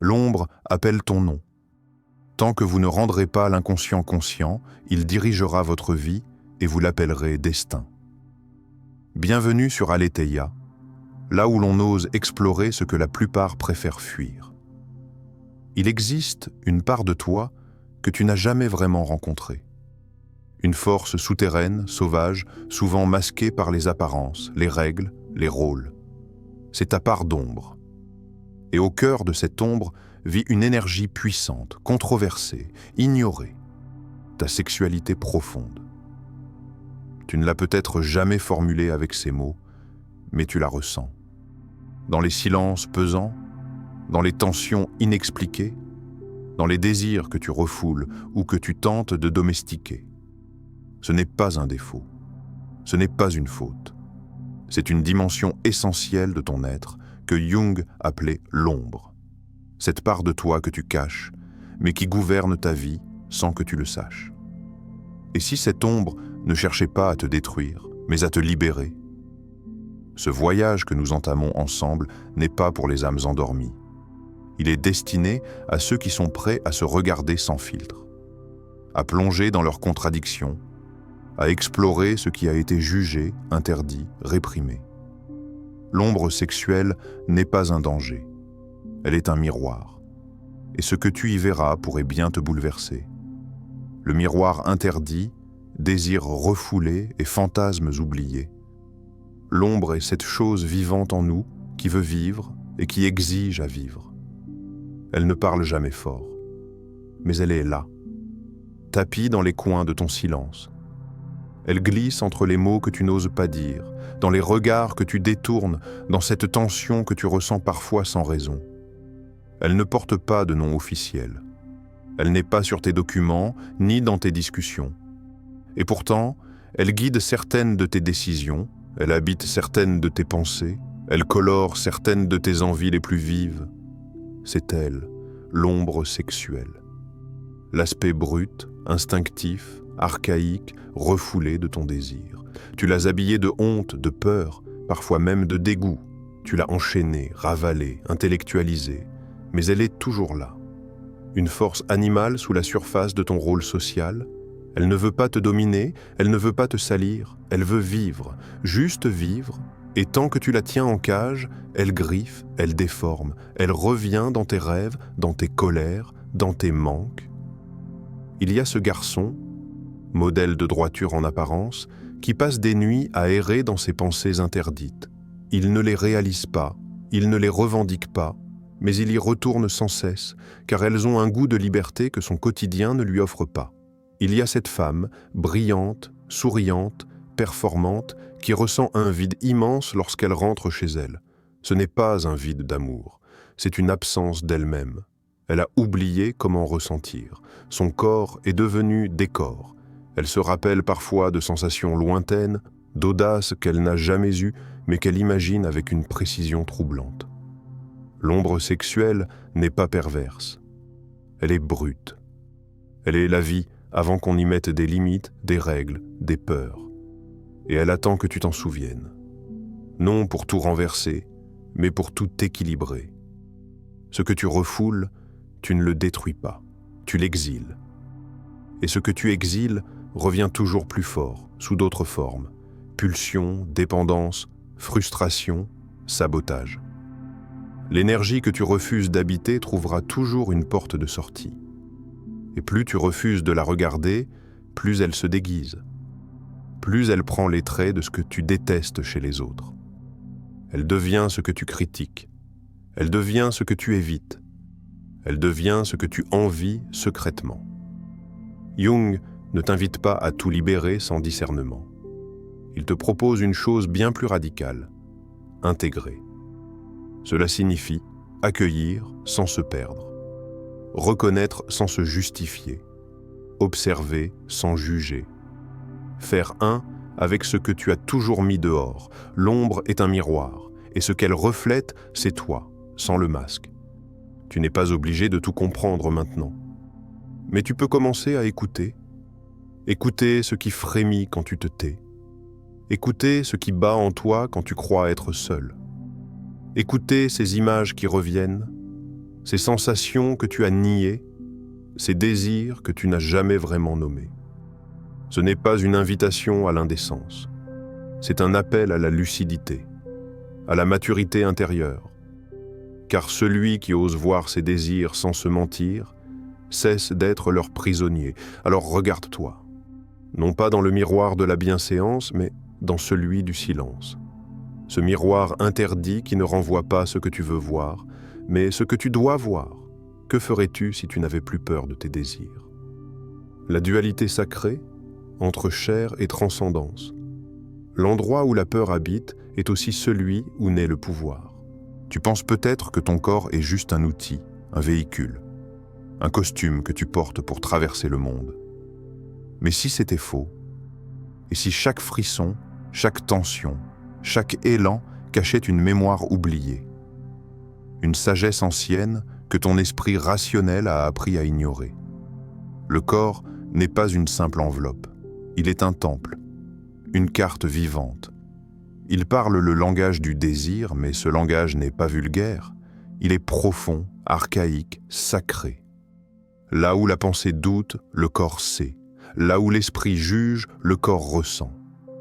L'ombre appelle ton nom. Tant que vous ne rendrez pas l'inconscient conscient, il dirigera votre vie et vous l'appellerez destin. Bienvenue sur Aletheia, là où l'on ose explorer ce que la plupart préfèrent fuir. Il existe une part de toi que tu n'as jamais vraiment rencontrée. Une force souterraine, sauvage, souvent masquée par les apparences, les règles, les rôles. C'est ta part d'ombre. Et au cœur de cette ombre vit une énergie puissante, controversée, ignorée. Ta sexualité profonde. Tu ne l'as peut-être jamais formulée avec ces mots, mais tu la ressens. Dans les silences pesants, dans les tensions inexpliquées, dans les désirs que tu refoules ou que tu tentes de domestiquer. Ce n'est pas un défaut, ce n'est pas une faute. C'est une dimension essentielle de ton être que Jung appelait l'ombre. Cette part de toi que tu caches, mais qui gouverne ta vie sans que tu le saches. Et si cette ombre ne cherchait pas à te détruire, mais à te libérer? Ce voyage que nous entamons ensemble n'est pas pour les âmes endormies. Il est destiné à ceux qui sont prêts à se regarder sans filtre, à plonger dans leurs contradictions, à explorer ce qui a été jugé, interdit, réprimé. L'ombre sexuelle n'est pas un danger, elle est un miroir. Et ce que tu y verras pourrait bien te bouleverser. Le miroir interdit, désirs refoulés et fantasmes oubliés. L'ombre est cette chose vivante en nous qui veut vivre et qui exige à vivre. Elle ne parle jamais fort, mais elle est là, tapie dans les coins de ton silence. Elle glisse entre les mots que tu n'oses pas dire, dans les regards que tu détournes, dans cette tension que tu ressens parfois sans raison. Elle ne porte pas de nom officiel. Elle n'est pas sur tes documents, ni dans tes discussions. Et pourtant, elle guide certaines de tes décisions, elle habite certaines de tes pensées, elle colore certaines de tes envies les plus vives. C'est elle, l'ombre sexuelle. L'aspect brut, instinctif, archaïque, refoulé de ton désir. Tu l'as habillé de honte, de peur, parfois même de dégoût. Tu l'as enchaînée, ravalée, intellectualisée, mais elle est toujours là. Une force animale sous la surface de ton rôle social. Elle ne veut pas te dominer, elle ne veut pas te salir, elle veut vivre, juste vivre, et tant que tu la tiens en cage, elle griffe, elle déforme, elle revient dans tes rêves, dans tes colères, dans tes manques. Il y a ce garçon, modèle de droiture en apparence, qui passe des nuits à errer dans ses pensées interdites. Il ne les réalise pas, il ne les revendique pas, mais il y retourne sans cesse, car elles ont un goût de liberté que son quotidien ne lui offre pas. Il y a cette femme, brillante, souriante, performante, qui ressent un vide immense lorsqu'elle rentre chez elle. Ce n'est pas un vide d'amour, c'est une absence d'elle-même. Elle a oublié comment ressentir. Son corps est devenu décor. Elle se rappelle parfois de sensations lointaines, d'audaces qu'elle n'a jamais eues, mais qu'elle imagine avec une précision troublante. L'ombre sexuelle n'est pas perverse. Elle est brute. Elle est la vie avant qu'on y mette des limites, des règles, des peurs. Et elle attend que tu t'en souviennes. Non pour tout renverser, mais pour tout équilibrer. Ce que tu refoules, tu ne le détruis pas, tu l'exiles. Et ce que tu exiles revient toujours plus fort, sous d'autres formes. Pulsion, dépendance, frustration, sabotage. L'énergie que tu refuses d'habiter trouvera toujours une porte de sortie. Et plus tu refuses de la regarder, plus elle se déguise. Plus elle prend les traits de ce que tu détestes chez les autres. Elle devient ce que tu critiques. Elle devient ce que tu évites. Elle devient ce que tu envies secrètement. Jung ne t'invite pas à tout libérer sans discernement. Il te propose une chose bien plus radicale, intégrer. Cela signifie accueillir sans se perdre, reconnaître sans se justifier, observer sans juger, faire un avec ce que tu as toujours mis dehors. L'ombre est un miroir, et ce qu'elle reflète, c'est toi, sans le masque. Tu n'es pas obligé de tout comprendre maintenant. Mais tu peux commencer à écouter. Écouter ce qui frémit quand tu te tais. Écouter ce qui bat en toi quand tu crois être seul. Écouter ces images qui reviennent, ces sensations que tu as niées, ces désirs que tu n'as jamais vraiment nommés. Ce n'est pas une invitation à l'indécence, c'est un appel à la lucidité, à la maturité intérieure. Car celui qui ose voir ses désirs sans se mentir cesse d'être leur prisonnier. Alors regarde-toi, non pas dans le miroir de la bienséance, mais dans celui du silence. Ce miroir interdit qui ne renvoie pas ce que tu veux voir, mais ce que tu dois voir. Que ferais-tu si tu n'avais plus peur de tes désirs? La dualité sacrée, entre chair et transcendance. L'endroit où la peur habite est aussi celui où naît le pouvoir. Tu penses peut-être que ton corps est juste un outil, un véhicule, un costume que tu portes pour traverser le monde. Mais si c'était faux, et si chaque frisson, chaque tension, chaque élan cachait une mémoire oubliée, une sagesse ancienne que ton esprit rationnel a appris à ignorer. Le corps n'est pas une simple enveloppe, il est un temple, une carte vivante. Il parle le langage du désir, mais ce langage n'est pas vulgaire, il est profond, archaïque, sacré. Là où la pensée doute, le corps sait. Là où l'esprit juge, le corps ressent.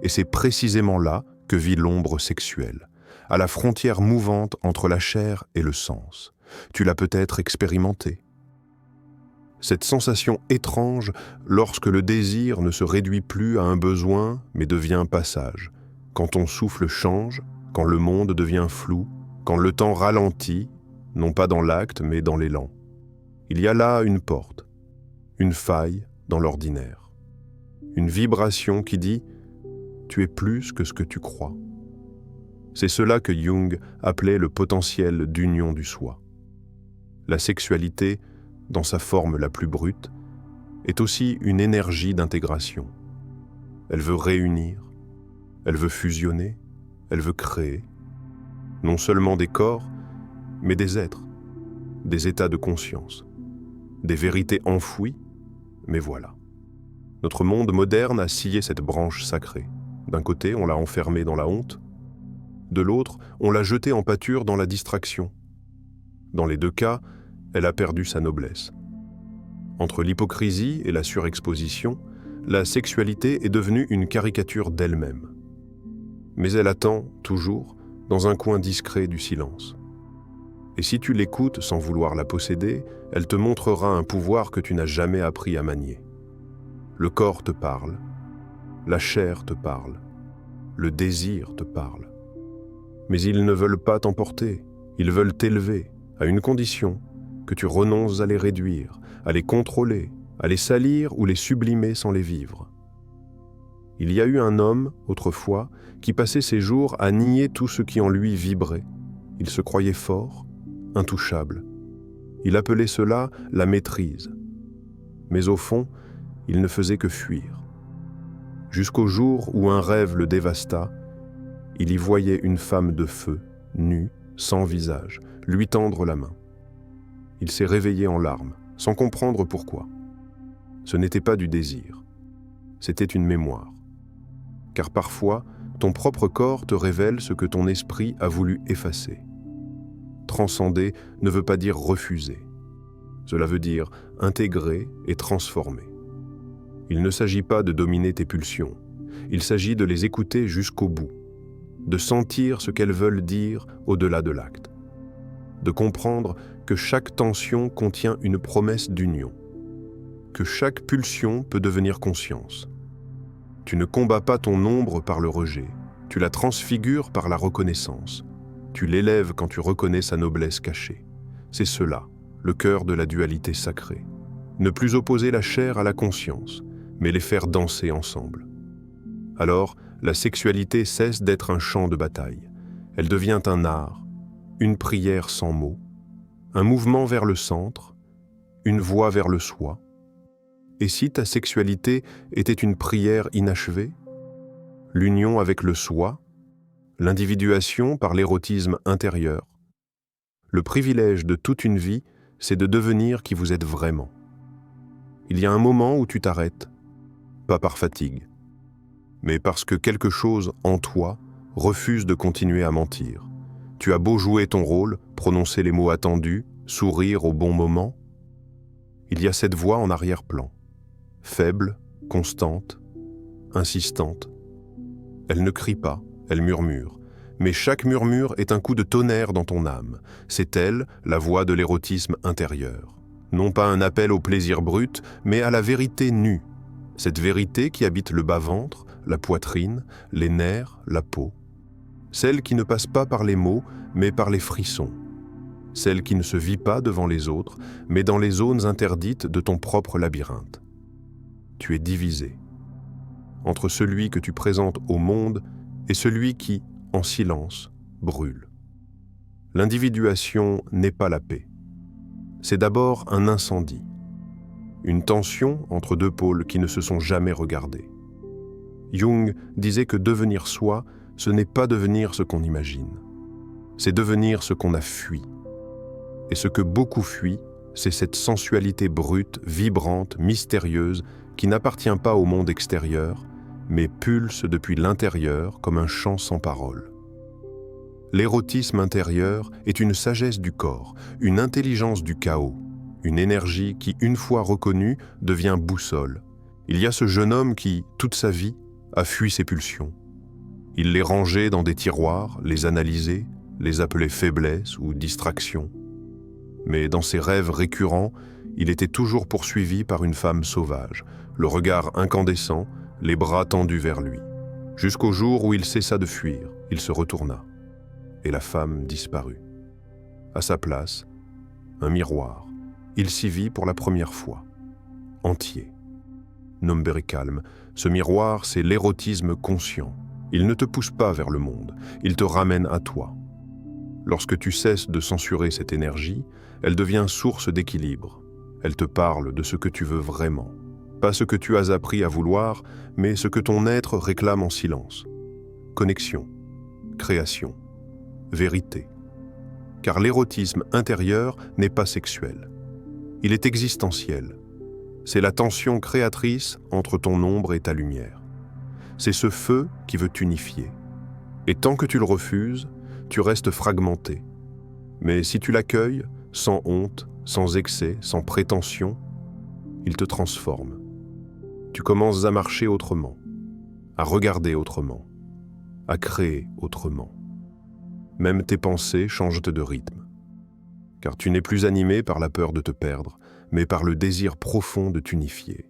Et c'est précisément là que vit l'ombre sexuelle, à la frontière mouvante entre la chair et le sens. Tu l'as peut-être expérimenté. Cette sensation étrange lorsque le désir ne se réduit plus à un besoin mais devient passage, quand ton souffle change, quand le monde devient flou, quand le temps ralentit, non pas dans l'acte mais dans l'élan. Il y a là une porte, une faille dans l'ordinaire, une vibration qui dit « tu es plus que ce que tu crois ». C'est cela que Jung appelait le potentiel d'union du soi. La sexualité, dans sa forme la plus brute, est aussi une énergie d'intégration. Elle veut réunir, elle veut fusionner, elle veut créer, non seulement des corps, mais des êtres, des états de conscience, des vérités enfouies, mais voilà. Notre monde moderne a scié cette branche sacrée. D'un côté, on l'a enfermée dans la honte, de l'autre, on l'a jetée en pâture dans la distraction. Dans les deux cas, elle a perdu sa noblesse. Entre l'hypocrisie et la surexposition, la sexualité est devenue une caricature d'elle-même. Mais elle attend, toujours, dans un coin discret du silence. Et si tu l'écoutes sans vouloir la posséder, elle te montrera un pouvoir que tu n'as jamais appris à manier. Le corps te parle, la chair te parle, le désir te parle. Mais ils ne veulent pas t'emporter, ils veulent t'élever, à une condition, que tu renonces à les réduire, à les contrôler, à les salir ou les sublimer sans les vivre. Il y a eu un homme, autrefois, qui passait ses jours à nier tout ce qui en lui vibrait. Il se croyait fort, intouchable. Il appelait cela la maîtrise. Mais au fond, il ne faisait que fuir. Jusqu'au jour où un rêve le dévasta, il y voyait une femme de feu, nue, sans visage, lui tendre la main. Il s'est réveillé en larmes, sans comprendre pourquoi. Ce n'était pas du désir, c'était une mémoire. Car parfois, ton propre corps te révèle ce que ton esprit a voulu effacer. Transcender ne veut pas dire refuser. Cela veut dire intégrer et transformer. Il ne s'agit pas de dominer tes pulsions, il s'agit de les écouter jusqu'au bout, de sentir ce qu'elles veulent dire au-delà de l'acte, de comprendre que chaque tension contient une promesse d'union, que chaque pulsion peut devenir conscience. Tu ne combats pas ton ombre par le rejet, tu la transfigures par la reconnaissance, tu l'élèves quand tu reconnais sa noblesse cachée. C'est cela, le cœur de la dualité sacrée. Ne plus opposer la chair à la conscience, mais les faire danser ensemble. Alors, la sexualité cesse d'être un champ de bataille. Elle devient un art, une prière sans mots, un mouvement vers le centre, une voie vers le soi. Et si ta sexualité était une prière inachevée, l'union avec le soi, l'individuation par l'érotisme intérieur, le privilège de toute une vie, c'est de devenir qui vous êtes vraiment. Il y a un moment où tu t'arrêtes, pas par fatigue, mais parce que quelque chose en toi refuse de continuer à mentir. Tu as beau jouer ton rôle, prononcer les mots attendus, Sourire au bon moment? Il y a cette voix en arrière-plan, faible, constante, insistante. Elle ne crie pas, elle murmure. Mais chaque murmure est un coup de tonnerre dans ton âme. C'est elle, la voix de l'érotisme intérieur. Non pas un appel au plaisir brut, mais à la vérité nue. Cette vérité qui habite le bas-ventre, la poitrine, les nerfs, la peau. Celle qui ne passe pas par les mots, mais par les frissons. Celle qui ne se vit pas devant les autres, mais dans les zones interdites de ton propre labyrinthe. Tu es divisé entre celui que tu présentes au monde et celui qui, en silence, brûle. L'individuation n'est pas la paix. C'est d'abord un incendie, une tension entre deux pôles qui ne se sont jamais regardés. Jung disait que devenir soi, ce n'est pas devenir ce qu'on imagine. C'est devenir ce qu'on a fui. Et ce que beaucoup fuient, c'est cette sensualité brute, vibrante, mystérieuse, qui n'appartient pas au monde extérieur, mais pulse depuis l'intérieur comme un chant sans parole. L'érotisme intérieur est une sagesse du corps, une intelligence du chaos, une énergie qui, une fois reconnue, devient boussole. Il y a ce jeune homme qui, toute sa vie, a fui ses pulsions. Il les rangeait dans des tiroirs, les analysait, les appelait faiblesse ou distraction. Mais dans ses rêves récurrents, il était toujours poursuivi par une femme sauvage, le regard incandescent, les bras tendus vers lui. Jusqu'au jour où il cessa de fuir, il se retourna, et la femme disparut. À sa place, un miroir. Il s'y vit pour la première fois, entier. Nomberi calme, ce miroir, c'est l'érotisme conscient. Il ne te pousse pas vers le monde, il te ramène à toi. Lorsque tu cesses de censurer cette énergie, elle devient source d'équilibre. Elle te parle de ce que tu veux vraiment. Pas ce que tu as appris à vouloir, mais ce que ton être réclame en silence. Connexion, création, vérité. Car l'érotisme intérieur n'est pas sexuel. Il est existentiel. C'est la tension créatrice entre ton ombre et ta lumière. C'est ce feu qui veut t'unifier. Et tant que tu le refuses, tu restes fragmenté. Mais si tu l'accueilles, sans honte, sans excès, sans prétention, il te transforme. Tu commences à marcher autrement, à regarder autrement, à créer autrement. Même tes pensées changent de rythme. Car tu n'es plus animé par la peur de te perdre, mais par le désir profond de t'unifier.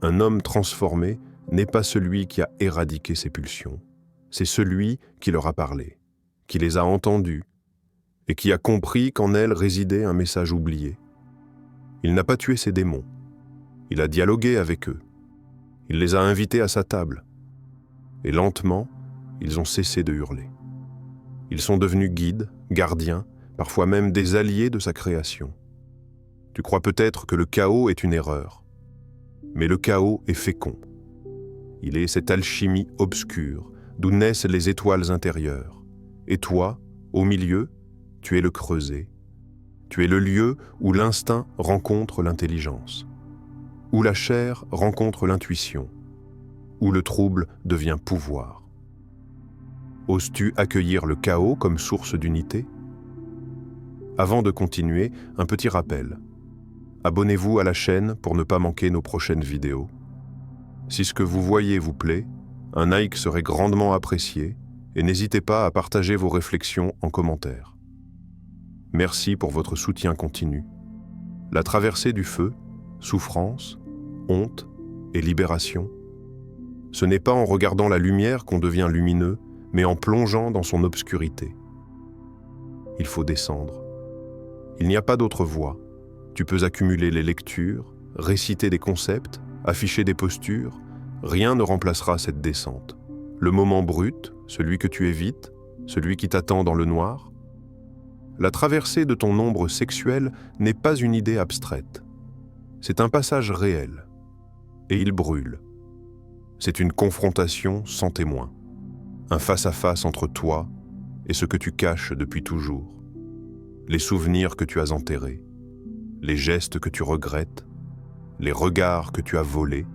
Un homme transformé n'est pas celui qui a éradiqué ses pulsions, c'est celui qui leur a parlé, qui les a entendues, et qui a compris qu'en elles résidait un message oublié. Il n'a pas tué ses démons, il a dialogué avec eux, il les a invités à sa table, et lentement, ils ont cessé de hurler. Ils sont devenus guides, gardiens, parfois même des alliés de sa création. Tu crois peut-être que le chaos est une erreur, mais le chaos est fécond. Il est cette alchimie obscure, d'où naissent les étoiles intérieures. Et toi, au milieu, tu es le creuset. Tu es le lieu où l'instinct rencontre l'intelligence, où la chair rencontre l'intuition, où le trouble devient pouvoir. Oses-tu accueillir le chaos comme source d'unité? Avant de continuer, un petit rappel. Abonnez-vous à la chaîne pour ne pas manquer nos prochaines vidéos. Si ce que vous voyez vous plaît, un like serait grandement apprécié et n'hésitez pas à partager vos réflexions en commentaire. Merci pour votre soutien continu. La traversée du feu, souffrance, honte et libération. Ce n'est pas en regardant la lumière qu'on devient lumineux, mais en plongeant dans son obscurité. Il faut descendre. Il n'y a pas d'autre voie. Tu peux accumuler les lectures, réciter des concepts, afficher des postures, rien ne remplacera cette descente. Le moment brut, celui que tu évites, celui qui t'attend dans le noir. La traversée de ton ombre sexuelle n'est pas une idée abstraite. C'est un passage réel. Et il brûle. C'est une confrontation sans témoin. Un face-à-face entre toi et ce que tu caches depuis toujours. Les souvenirs que tu as enterrés, les gestes que tu regrettes, les regards que tu as volés,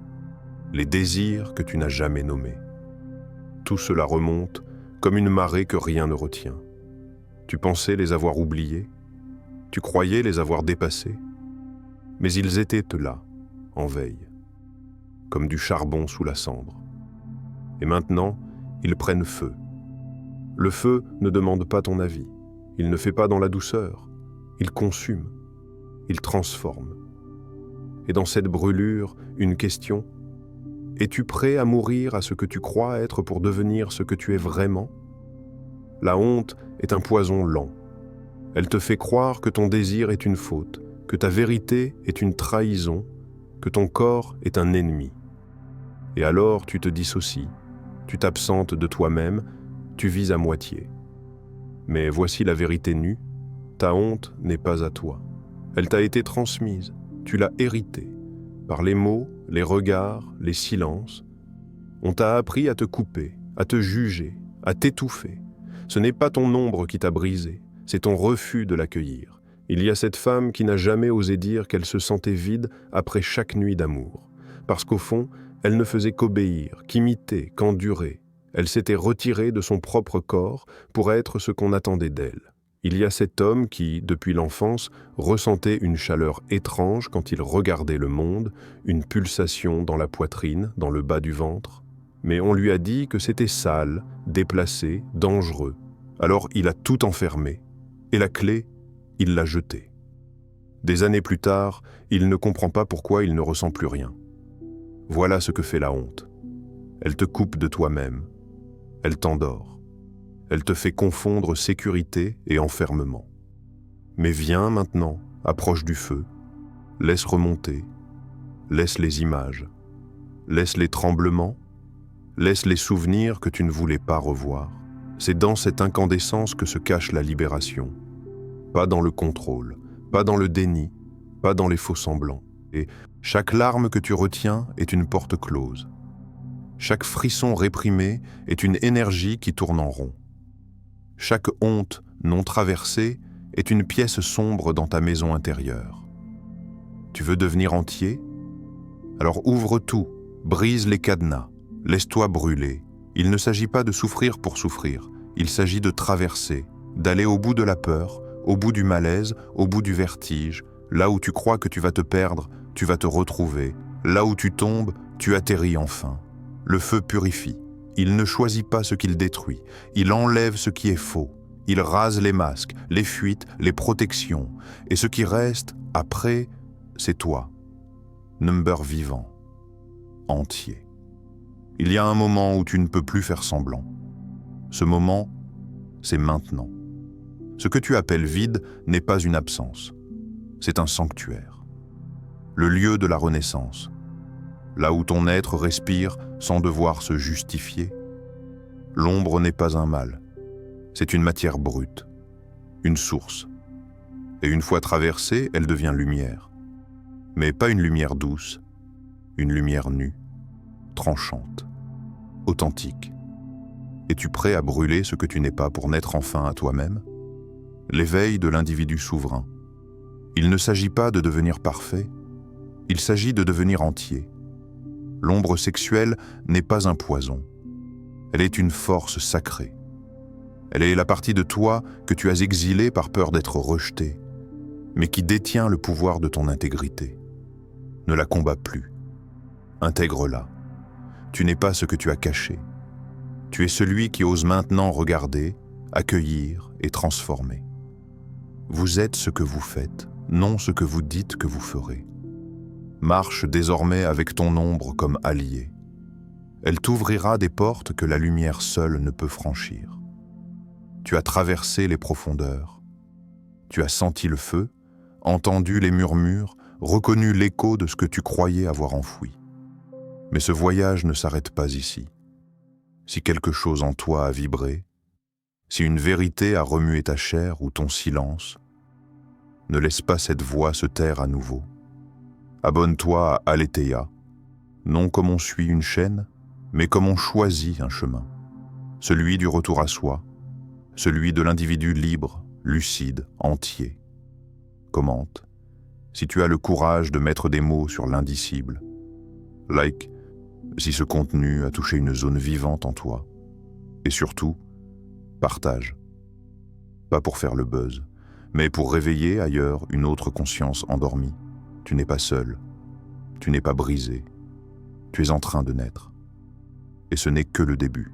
les désirs que tu n'as jamais nommés. Tout cela remonte comme une marée que rien ne retient. Tu pensais les avoir oubliés? Tu croyais les avoir dépassés, mais ils étaient là, en veille, comme du charbon sous la cendre. Et maintenant, ils prennent feu. Le feu ne demande pas ton avis, il ne fait pas dans la douceur, il consume, il transforme. Et dans cette brûlure, une question: es-tu prêt à mourir à ce que tu crois être pour devenir ce que tu es vraiment? La honte est un poison lent. Elle te fait croire que ton désir est une faute, que ta vérité est une trahison, que ton corps est un ennemi. Et alors tu te dissocies, tu t'absentes de toi-même, tu vis à moitié. Mais voici la vérité nue, ta honte n'est pas à toi. Elle t'a été transmise, tu l'as héritée, par les mots, les regards, les silences. On t'a appris à te couper, à te juger, à t'étouffer. Ce n'est pas ton ombre qui t'a brisé, c'est ton refus de l'accueillir. Il y a cette femme qui n'a jamais osé dire qu'elle se sentait vide après chaque nuit d'amour, parce qu'au fond, elle ne faisait qu'obéir, qu'imiter, qu'endurer. Elle s'était retirée de son propre corps pour être ce qu'on attendait d'elle. Il y a cet homme qui, depuis l'enfance, ressentait une chaleur étrange quand il regardait le monde, une pulsation dans la poitrine, dans le bas du ventre. Mais on lui a dit que c'était sale, déplacé, dangereux. Alors il a tout enfermé, et la clé, il l'a jetée. Des années plus tard, il ne comprend pas pourquoi il ne ressent plus rien. Voilà ce que fait la honte. Elle te coupe de toi-même. Elle t'endort. Elle te fait confondre sécurité et enfermement. Mais viens maintenant, approche du feu. Laisse remonter. Laisse les images. Laisse les tremblements. Laisse les souvenirs que tu ne voulais pas revoir. C'est dans cette incandescence que se cache la libération. Pas dans le contrôle, pas dans le déni, pas dans les faux-semblants. Et chaque larme que tu retiens est une porte close. Chaque frisson réprimé est une énergie qui tourne en rond. Chaque honte non traversée est une pièce sombre dans ta maison intérieure. Tu veux devenir entier? Alors ouvre tout, brise les cadenas, laisse-toi brûler. Il ne s'agit pas de souffrir pour souffrir, il s'agit de traverser, d'aller au bout de la peur, au bout du malaise, au bout du vertige. Là où tu crois que tu vas te perdre, tu vas te retrouver. Là où tu tombes, tu atterris enfin. Le feu purifie. Il ne choisit pas ce qu'il détruit. Il enlève ce qui est faux. Il rase les masques, les fuites, les protections. Et ce qui reste, après, c'est toi. Number vivant. Entier. Il y a un moment où tu ne peux plus faire semblant. Ce moment, c'est maintenant. Ce que tu appelles vide n'est pas une absence. C'est un sanctuaire. Le lieu de la renaissance. Là où ton être respire sans devoir se justifier. L'ombre n'est pas un mal. C'est une matière brute, une source. Et une fois traversée, elle devient lumière. Mais pas une lumière douce, une lumière nue, tranchante, authentique. Es-tu prêt à brûler ce que tu n'es pas pour naître enfin à toi-même? L'éveil de l'individu souverain. Il ne s'agit pas de devenir parfait, il s'agit de devenir entier. L'ombre sexuelle n'est pas un poison. Elle est une force sacrée. Elle est la partie de toi que tu as exilée par peur d'être rejetée, mais qui détient le pouvoir de ton intégrité. Ne la combats plus. Intègre-la. Tu n'es pas ce que tu as caché. Tu es celui qui ose maintenant regarder, accueillir et transformer. Vous êtes ce que vous faites, non ce que vous dites que vous ferez. Marche désormais avec ton ombre comme allié. Elle t'ouvrira des portes que la lumière seule ne peut franchir. Tu as traversé les profondeurs. Tu as senti le feu, entendu les murmures, reconnu l'écho de ce que tu croyais avoir enfoui. Mais ce voyage ne s'arrête pas ici. Si quelque chose en toi a vibré, si une vérité a remué ta chair ou ton silence, ne laisse pas cette voix se taire à nouveau. Abonne-toi à Aletheia, non comme on suit une chaîne, mais comme on choisit un chemin, celui du retour à soi, celui de l'individu libre, lucide, entier. Commente, si tu as le courage de mettre des mots sur l'indicible. Like, si ce contenu a touché une zone vivante en toi. Et surtout, partage. Pas pour faire le buzz, mais pour réveiller ailleurs une autre conscience endormie. Tu n'es pas seul, tu n'es pas brisé, tu es en train de naître. Et ce n'est que le début.